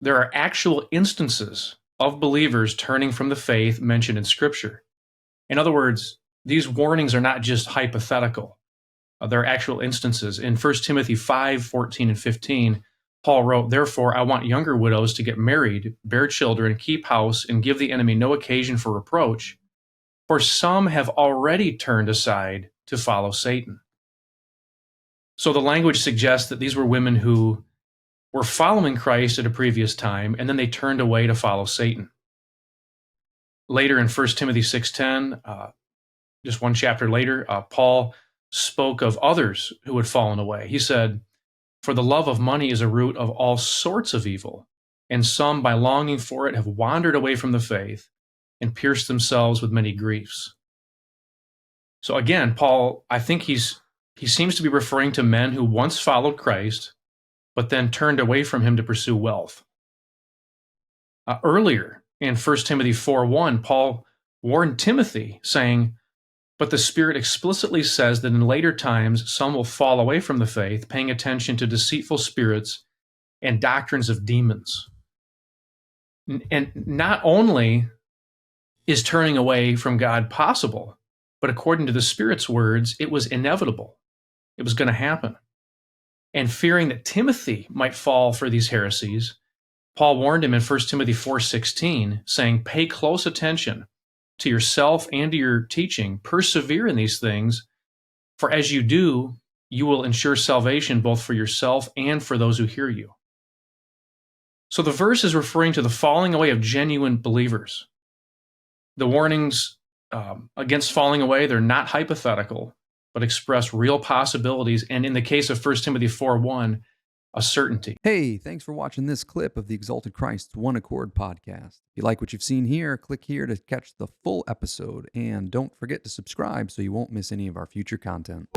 there are actual instances of believers turning from the faith mentioned in Scripture. In other words, these warnings are not just hypothetical. There are actual instances. In 1 Timothy 5:14 and 15, Paul wrote, "Therefore, I want younger widows to get married, bear children, keep house, and give the enemy no occasion for reproach, for some have already turned aside to follow Satan." So the language suggests that these were women who were following Christ at a previous time, and then they turned away to follow Satan. Later in 1 Timothy 6:10, just one chapter later, Paul spoke of others who had fallen away. He said, "For the love of money is a root of all sorts of evil, and some, by longing for it, have wandered away from the faith and pierced themselves with many griefs." So again, Paul, I think he seems to be referring to men who once followed Christ, but then turned away from him to pursue wealth. Earlier in 1 Timothy 4:1, Paul warned Timothy, saying, "But the Spirit explicitly says that in later times some will fall away from the faith, paying attention to deceitful spirits and doctrines of demons." And not only is turning away from God possible, but according to the Spirit's words, it was inevitable. It was going to happen. And fearing that Timothy might fall for these heresies, Paul warned him in 1 Timothy 4:16, saying, "Pay close attention to yourself and to your teaching. Persevere in these things, for as you do, you will ensure salvation both for yourself and for those who hear you." So the verse is referring to the falling away of genuine believers. The warnings against falling away, they're not hypothetical, but express real possibilities, and in the case of 1 Timothy 4:1, a certainty. Hey, thanks for watching this clip of the Exalted Christ One Accord podcast. If you like what you've seen here, click here to catch the full episode, and don't forget to subscribe so you won't miss any of our future content.